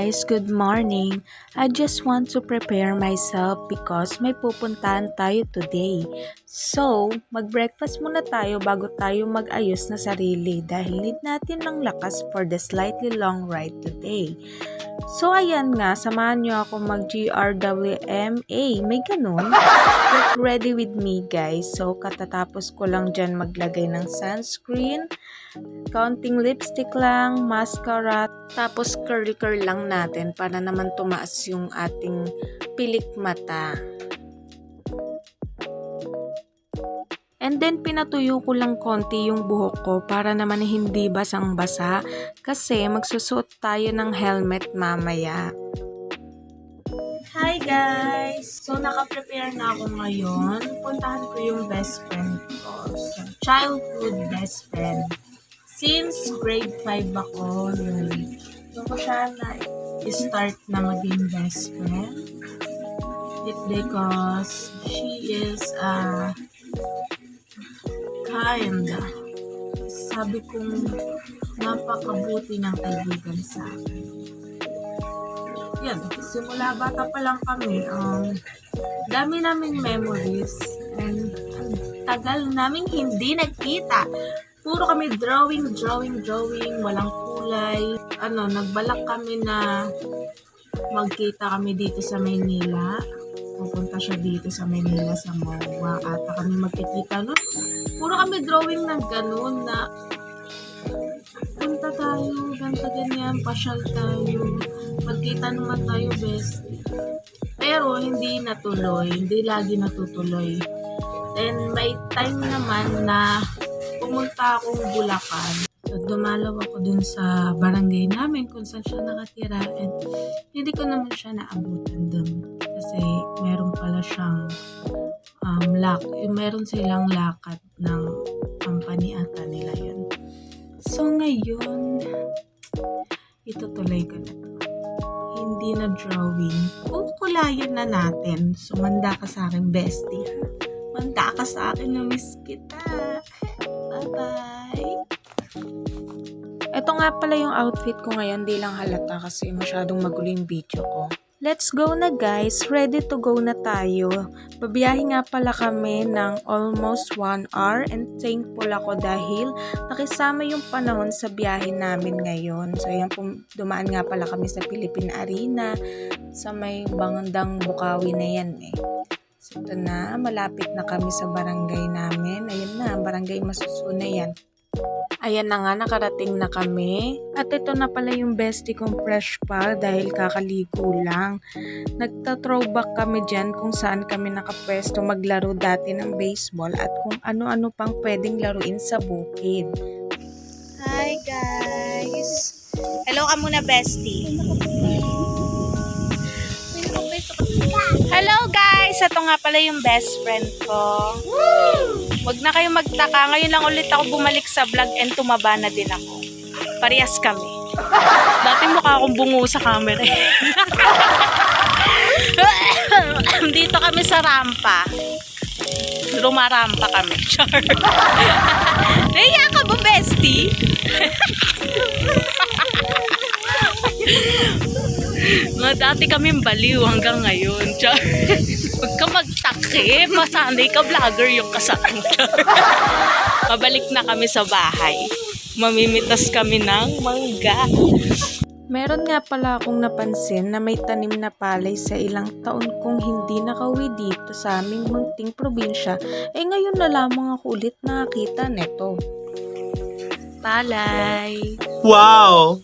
guys, good morning. I just want to prepare myself because may pupuntahan tayo today. So, mag-breakfast muna tayo bago tayo mag-ayos na sarili dahil need natin ng lakas for the slightly long ride today. So, ayan nga, samahan nyo ako mag-GRWMA. May ganun? Get ready with me guys. So, katatapos ko lang dyan maglagay ng sunscreen, counting lipstick lang, mascara, tapos curly-curl lang natin para naman tumaas yung ating pilik mata. And then, pinatuyo ko lang konti yung buhok ko para naman hindi basang-basa kasi magsusuot tayo ng helmet mamaya. Hi guys! So, naka-prepare na ako ngayon. Puntahan ko yung best friend ko. So, childhood best friend. Since grade 5 ako, doon ko siya na-start na maging best friend. It's because she is sabi kong napakabuti ng kaibigan sa akin. Yan, simula bata pa lang kami, dami naming memories and tagal naming hindi nagkita. Puro kami drawing, walang kulay. Nagbalak kami na magkita kami dito sa Maynila. Pupunta siya dito sa Maynila sa MOA. Ata kami magkikita nun. Puro kami drawing ng ganun na punta tayo, ganyan, pasyal tayo. Magkita naman tayo, best. Pero hindi natuloy. Hindi lagi natutuloy. Then may time naman na pumunta akong Bulacan. So, dumalaw ako dun sa barangay namin kung saan siya nakatira. And hindi ko naman siya naabutan dun. Kasi meron pala siyang meron silang lakad ng company ata nila yun. So, ngayon, itutuloy ko na to. Hindi na drawing. Kukulayan na natin. So, manda ka sa akin, bestie. Manda ka sa akin, na-miss kita. Bye-bye. Ito nga pala yung outfit ko ngayon. Di lang halata kasi masyadong magulo yung video ko. Let's go na guys. Ready to go na tayo. Babiyahe nga pala kami ng almost 1 hour and thankful ako dahil nakisama yung panahon sa biyahe namin ngayon. So yan, dumaan nga pala kami sa Philippine Arena sa may bandang Bukawi na yan eh. So ito na, malapit na kami sa barangay namin. Ayun na, barangay Masuso na yan. Ayan na nga, nakarating na kami. At ito na pala yung bestie kong fresh pa dahil kakaligo lang. Nagta-throwback kami dyan kung saan kami nakapwesto maglaro dati ng baseball at kung ano-ano pang pwedeng laruin sa bukid. Hi guys! Hello ka muna, bestie. Hello guys! Ito nga pala yung best friend ko. Woo! Huwag na kayong magtaka. Ngayon lang ulit ako bumalik sa vlog and tumaba na din ako. Parehas kami. Dati mukha akong bungo sa camera. Dito kami sa rampa. Rumarampa kami. Char. Naiya ka ba, bestie? Dati kaming baliw hanggang ngayon. Char. Huwag ka magtakip. Masanay ka, vlogger yung kasama. Mabalik na kami sa bahay. Mamimitas kami ng mangga. Meron nga pala akong napansin na may tanim na palay sa ilang taon kong hindi nakauwi dito sa aming munting probinsya. Ngayon na lamang ako ulit nakakita neto. Palay! Wow!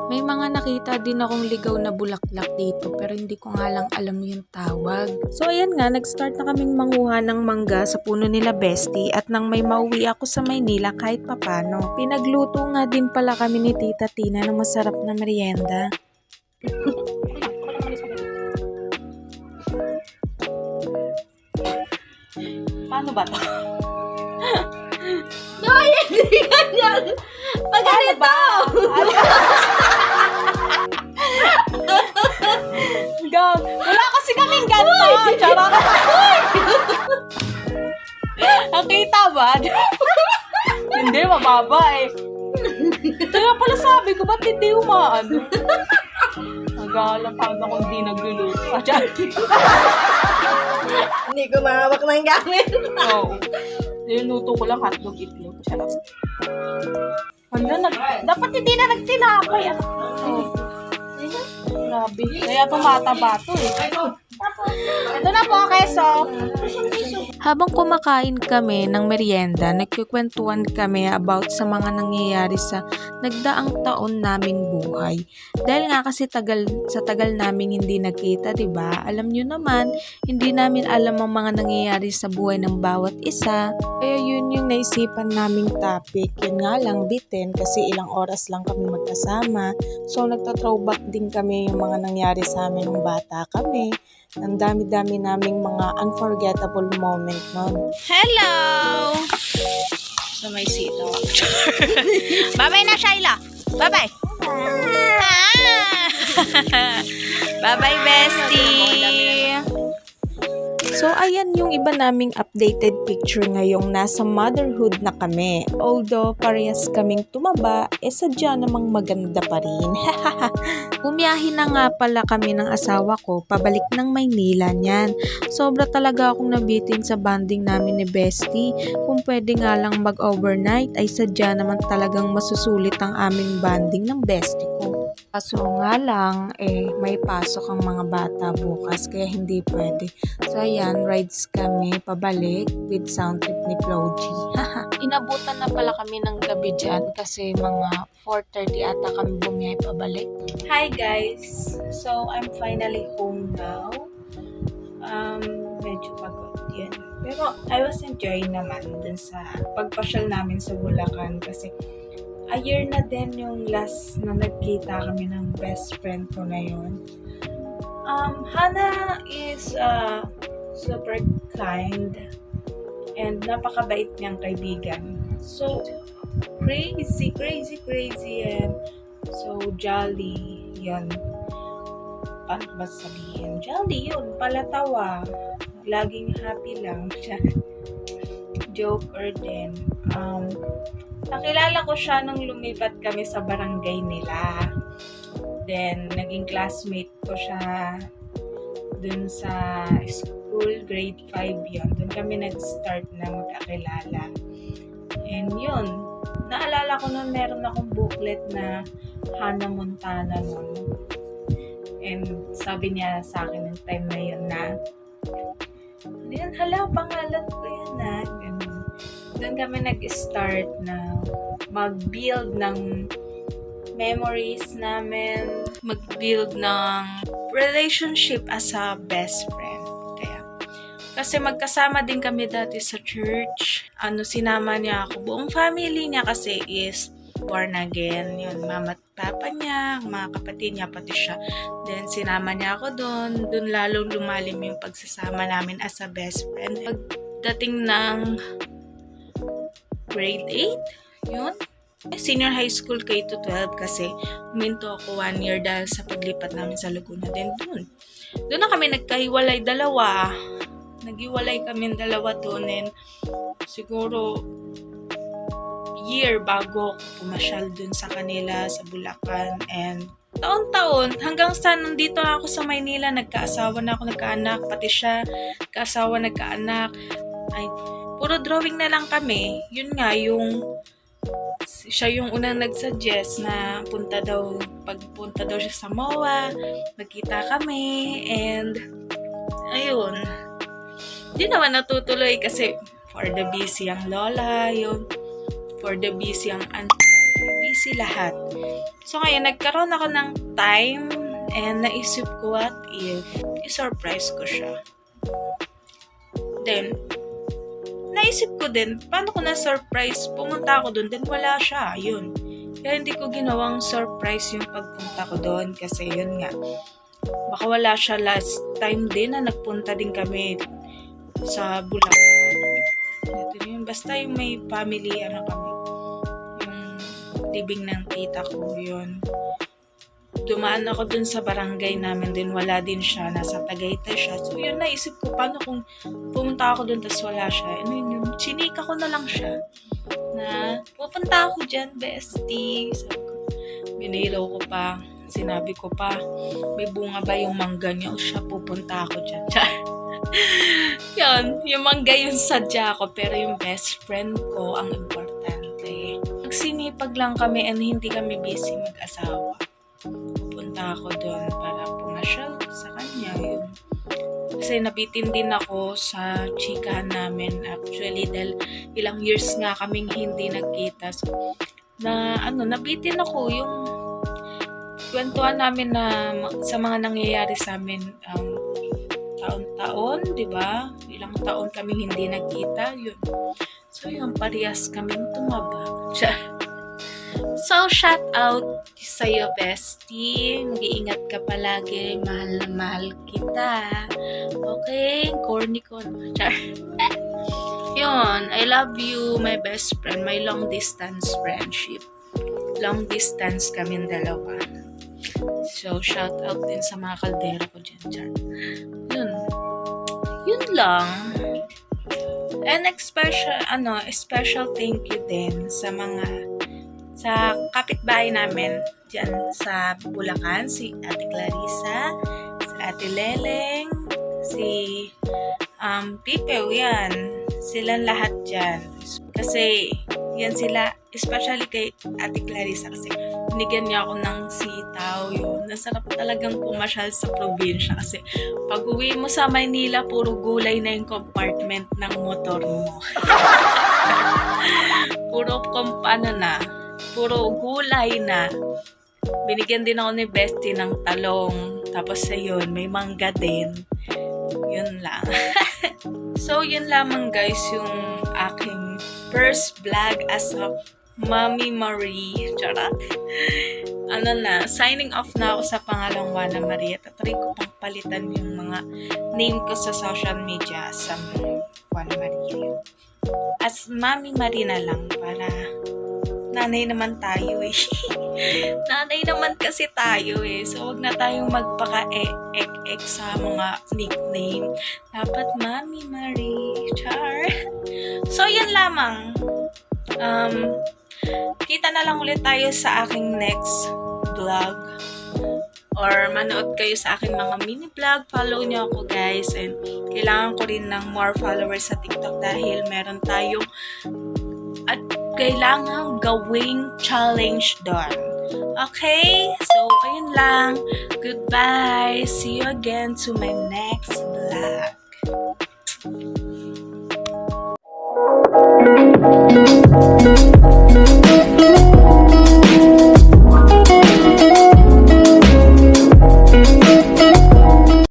May mga nakita din akong ligaw na bulaklak dito pero hindi ko nga lang alam yung tawag. So ayan nga, nag-start na kaming manguha ng mangga sa puno nila bestie at nang may mauwi ako sa Maynila kahit papano. Pinagluto nga din pala kami ni Tita Tina ng masarap na merienda. Paano ba to? No, hindi ganyan. Paganito. God, wala kasi kaming ganito. Charot. Nakita ba? Hindi, mababa eh. Kaya pala sabi ko, ba't hindi umaano? Nag-aalakad akong di nagluluto. Hindi ko mahawak ng gamit. Oo. Niluto ko lang hotdog itlog. Charot. Dapat hindi na nagtinapay. Oh. Grabe. Kaya tumataba to eh. Ito na po, keso. Habang kumakain kami ng merienda, nagkukwentuhan kami about sa mga nangyayari sa nagdaang taon naming buhay. Dahil nga kasi sa tagal naming hindi nagkita, 'di ba? Alam nyo naman, hindi namin alam ang mga nangyayari sa buhay ng bawat isa. Kaya yun yung naisipan naming topic. Yun nga lang, bitin kasi ilang oras lang kami magkasama. So nagta-throwback din kami yung mga nangyari sa amin nung bata kami. Ang dami-dami naming mga unforgettable moment nun. Hello! So, may sitaw. Bye-bye na, Shyla. Bye-bye. Bye-bye, bestie. So, ayan yung iba naming updated picture ngayong nasa motherhood na kami. Although, parehas kaming tumaba, sadya namang maganda pa rin. Bumiyahin na nga pala kami ng asawa ko, pabalik ng Maynila niyan. Sobra talaga akong nabitin sa bonding namin ni Bestie. Kung pwede nga lang mag-overnight, ay sadya naman talagang masusulit ang aming bonding ng Bestie ko. Kaso nga lang, may pasok ang mga bata bukas, kaya hindi pwede. So, ayan, rides kami pabalik with sound trip ni Flo G. Inabutan na pala kami ng gabi dyan kasi mga 4:30 ata kami bumiyahe pabalik. Hi guys! So, I'm finally home now. Medyo pagod yun. Pero, I was enjoying naman dun sa pagpasyal namin sa Bulacan kasi a year na din yung last na nagkita kami ng best friend ko na yun. Hana is super kind and napakabait niyang kaibigan. So, crazy and so jolly. Yun. Paano ba sabihin? Jolly yun. Palatawa. Laging happy lang siya. Joker din. Nakilala ko siya nung lumipat kami sa barangay nila. Then, naging classmate ko siya dun sa school, grade 5 yun. Dun kami nag-start na magkakilala. And yun, naalala ko nun meron akong booklet na Hannah Montana nun. And sabi niya sa akin ng time na yun na, yan, hala, pangalan ko yan na. Ganun. Doon kami nag-start na mag-build ng memories namin, mag-build ng relationship as a best friend. Kaya, kasi magkasama din kami dati sa church. Sinama niya ako. Buong family niya kasi is born again. Yun, mama at papa niya, mga kapatid niya, pati siya. Then, sinama niya ako doon. Doon lalong lumalim yung pagsasama namin as a best friend. Pagdating ng grade 8, yun. Senior high school K-12 kasi huminto ako 1 year dahil sa paglipat namin sa Laguna din doon. Doon na kami nagkahiwalay dalawa. Naghiwalay kami dalawa doon and siguro year bago ako pumasyal doon sa kanila sa Bulacan and taon-taon hanggang sa nandito na ako sa Maynila, nagkaasawa na ako, nagkaanak, pati siya, nagkaasawa, nagkaanak. Ay, puro drawing na lang kami. Yun nga, siya yung unang nag-suggest na pagpunta daw siya sa MOA, magkita kami, and ayun. Di naman natutuloy kasi for the busy ang lola, yun. For the busy ang busy lahat. So ngayon, nagkaroon ako ng time and naisip ko what if i-surprise ko siya. Then, naisip ko din, paano ko na-surprise? Pumunta ako doon, then wala siya. Yun. Kaya hindi ko ginawang surprise yung pagpunta ko doon kasi yun nga. Baka wala siya last time din na nagpunta din kami sa Bulacan. Ito yun. Basta yung may family, kami. Yung libing ng tita ko, yun. dumaan ako dun sa barangay namin din, wala din siya, nasa Tagaytay siya. So yun, naisip ko, paano kung pumunta ako dun tas wala siya? Ano yun, chinika ko na lang siya na pupunta ako dyan, bestie. So, biniraw ko pa, sinabi ko pa, may bunga ba yung mangga niya? O siya, pupunta ako dyan. Yun, yung mangga yung sadya ko, pero yung best friend ko ang importante. Magsinipag lang kami and hindi kami busy mag-asawa. Pupunta ako doon para pumasyal sa kanya. Yun. Kasi nabitin din ako sa chikahan namin actually dahil ilang years nga kaming hindi nagkita. So, nabitin ako yung kwentuhan namin na sa mga nangyayari sa amin taon-taon, di ba? Ilang taon kaming hindi nagkita, yun. So, yun, parehas kaming tumaba. So, shout out sa'yo, bestie. Mag-iingat ka palagi. Mahal na mahal kita. Okay? Corny ko. Yun, I love you, my best friend. My long distance friendship. Long distance kaming dalawa. So, shout out din sa mga kaldero ko dyan. Yun lang. And special thank you din sa kapitbahay namin dyan sa Bulacan, si Ate Clarissa, si Ate Leleng, si Pipew, yan. Silang lahat dyan. Kasi, yan sila, especially kay Ate Clarissa kasi binigyan niya ako ng sitaw. Yun. Nasarap talagang pumasyal sa probinsya kasi pag uwi mo sa Maynila, puro gulay na yung compartment ng motor mo. Puro gulay na. Binigyan din ako ni Bestie ng talong. Tapos ayun, may mangga din. Yun lang. So, yun lamang guys yung aking first vlog as a Mami Marie. Charot. Signing off na ako sa pangalang Juana Maria. Tatry ko pang palitan yung mga name ko sa social media sa Juana Maria. As Mami Marie na lang para nanay naman tayo eh. Nanay naman kasi tayo eh. So, wag na tayong magpaka-ek-ek sa mga nickname. Dapat Mami Marie. Char. So, yan lamang. Kita na lang ulit tayo sa aking next vlog. Or manood kayo sa aking mga mini vlog. Follow nyo ako guys. And kailangan ko rin ng more followers sa TikTok dahil meron tayong at kailangan gawing challenge doon. Okay? So, ayun lang. Goodbye. See you again to my next vlog.